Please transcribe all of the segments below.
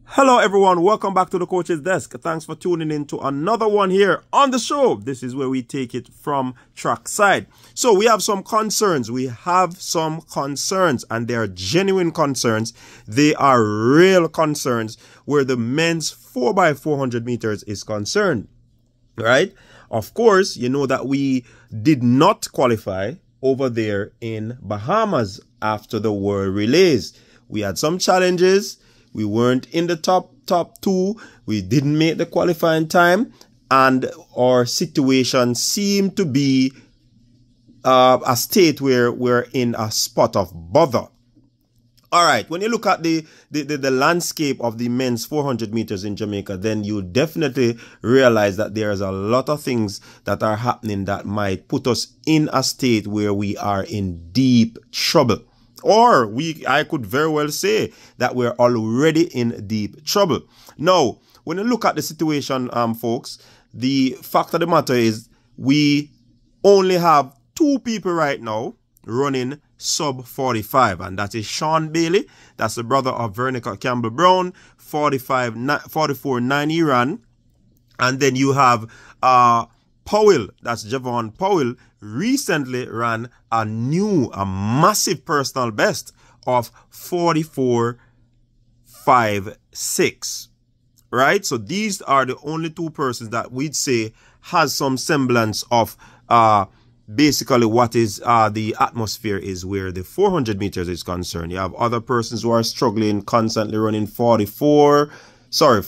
Hello everyone, welcome back to the Coach's Desk. Thanks for tuning in to another one here on the show. This is where we take it from track side. So we have some concerns. And they are genuine concerns. They are real concerns where the men's 4x400 meters is concerned. Right? Of course, you know that we did not qualify over there in Bahamas after the World Relays. We had some challenges. We weren't in the top two. We didn't make the qualifying time. And our situation seemed to be a state where we're in a spot of bother. All right. When you look at the landscape of the men's 400 meters in Jamaica, then you definitely realize that there's a lot of things that are happening that might put us in a state where we are in deep trouble. Or I could very well say that we're already in deep trouble. Now, when you look at the situation, folks, the fact of the matter is we only have two people right now running sub 45, and that is Sean Bailey. That's the brother of Veronica Campbell Brown, 44.9 he ran. And then you have Powell, that's Javon Powell, recently ran a massive personal best of 44.56. Right? So these are the only two persons that we'd say has some semblance of basically what is the atmosphere is where the 400 meters is concerned. You have other persons who are struggling, constantly running 47. That's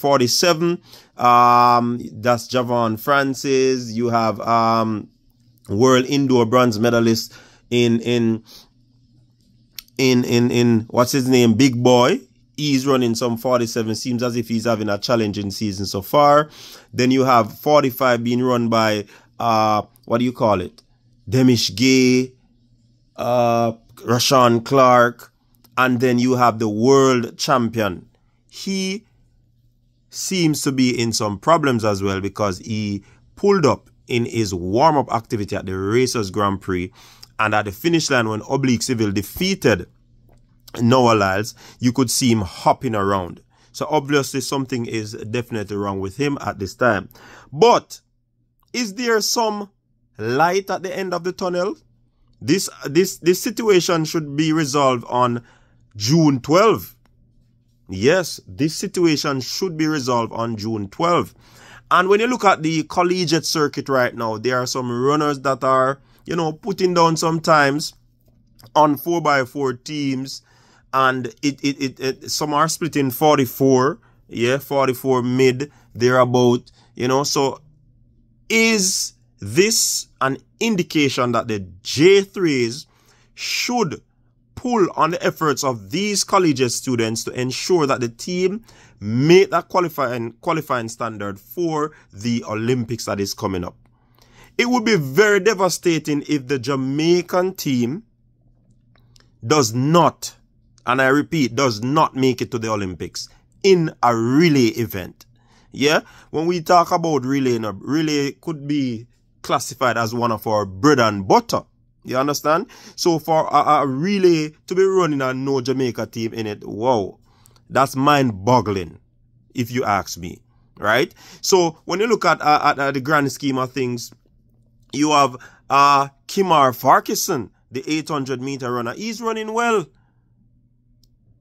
Javon Francis. You have world indoor bronze medalist in what's his name, Big Boy. He's running some 47. Seems as if he's having a challenging season so far. Then you have 45 being run by what do you call it, Demish Gay, Rashawn Clark, and then you have the world champion. He seems to be in some problems as well because he pulled up in his warm-up activity at the Racers Grand Prix, and at the finish line when Oblique Civil defeated Noah Lyles, you could see him hopping around. So obviously something is definitely wrong with him at this time. But is there some light at the end of the tunnel? This situation should be resolved on June 12th. Yes, this situation should be resolved on June 12th. And when you look at the collegiate circuit right now, there are some runners that are, putting down sometimes on 4x4 teams. And some are split in 44, 44 mid, thereabout, So is this an indication that the J3s should pull on the efforts of these collegiate students to ensure that the team make that qualifying standard for the Olympics that is coming up? It would be very devastating if the Jamaican team does not, and I repeat, does not make it to the Olympics in a relay event. Yeah? When we talk about relay, relay could be classified as one of our bread and butter. You understand? So for a relay to be running and no Jamaica team in it, wow, that's mind-boggling, if you ask me. Right? So when you look at the grand scheme of things, you have Kimar Farquharson, the 800-meter runner. He's running well.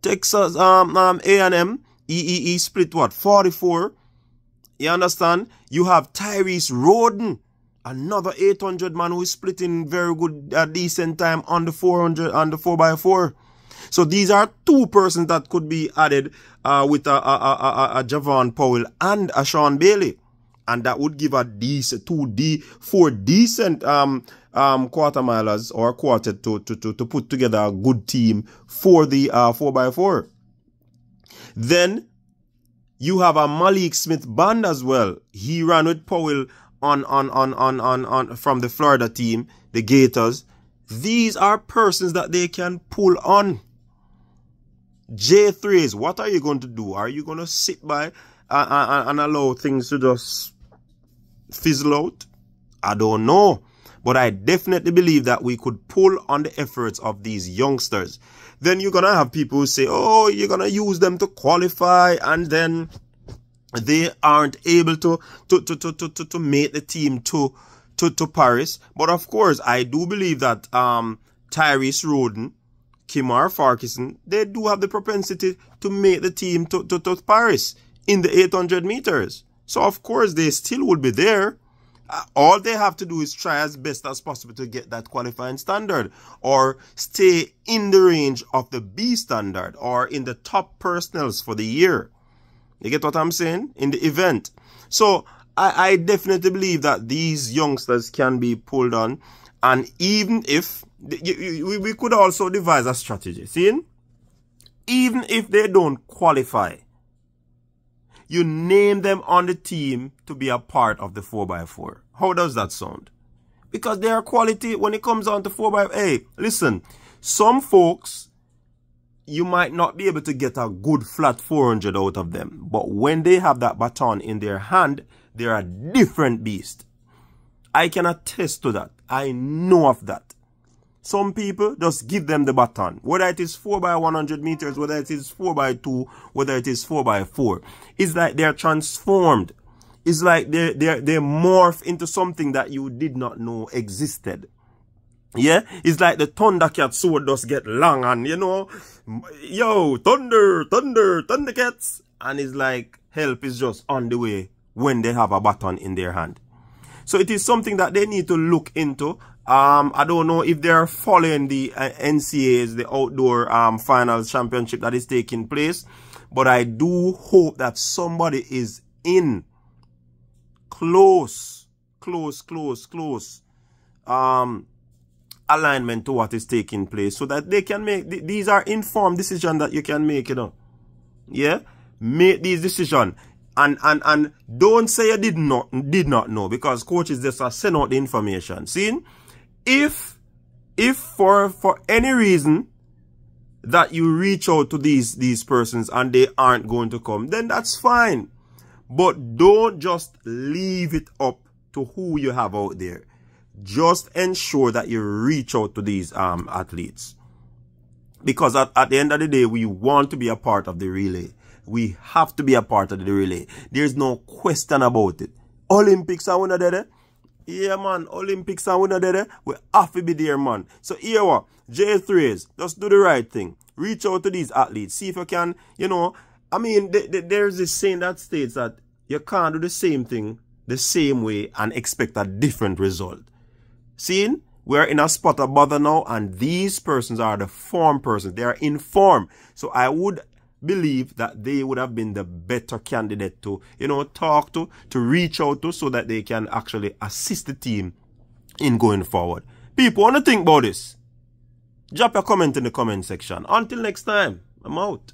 Texas A&M, he split what? 44. You understand? You have Tyrese Roden, another 800 man who is splitting very good, decent time on the 400 and the 4x4. So these are two persons that could be added with a Javon Powell and a Sean Bailey. And that would give a decent, four decent quarter milers or quartet to put together a good team for the 4x4. Then you have a Malik Smith band as well. He ran with Powell on from the Florida team, the Gators. These are persons that they can pull on. J3s, what are you going to do? Are you going to sit by and allow things to just fizzle out? I don't know. But I definitely believe that we could pull on the efforts of these youngsters. then you're going to have people who say, oh, you're going to use them to qualify, and then they aren't able to make the team to Paris. But of course, I do believe that Tyrese Roden, Kimar Farquharson, they do have the propensity to make the team to Paris in the 800 meters. So of course, they still will be there. All they have to do is try as best as possible to get that qualifying standard, or stay in the range of the B standard, or in the top personnels for the year. You get what I'm saying? In the event. So I definitely believe that these youngsters can be pulled on. And even if we could also devise a strategy. See? Even if they don't qualify, you name them on the team to be a part of the 4x4. How does that sound? Because they are quality when it comes on to 4x4. Hey, listen, some folks, you might not be able to get a good flat 400 out of them. But when they have that baton in their hand, they're a different beast. I can attest to that. I know of that. Some people just give them the baton. Whether it is 4x100 meters, whether it is 4x2, whether it is 4x4. It's like they're transformed. It's like they morph into something that you did not know existed. Yeah? It's like the Thundercat sword does get long and, you know, yo, Thundercats. And it's like help is just on the way when they have a baton in their hand. So it is something that they need to look into. I don't know if they're following the NCAAs, the outdoor finals championship that is taking place. But I do hope that somebody is in close alignment to what is taking place, so that they can make, these are informed decisions that you can make, you know. Yeah? Make these decisions. And don't say you did not know, because coaches just send out the information. See? If for any reason that you reach out to these persons and they aren't going to come, then that's fine. But don't just leave it up to who you have out there. Just ensure that you reach out to these athletes. Because at the end of the day, we want to be a part of the relay. We have to be a part of the relay. There's no question about it. Olympics are winner there. Yeah, man. Olympics are winner there. We have to be there, man. So here what? J3s, just do the right thing. Reach out to these athletes. See if you can, you know. I mean, there's this saying that states that you can't do the same thing the same way and expect a different result. Seeing? We're in a spot of bother now, and these persons are the form persons. They are informed. So I would believe that they would have been the better candidate to, you know, talk to reach out to, so that they can actually assist the team in going forward. People, want to think about this? Drop a comment in the comment section. Until next time, I'm out.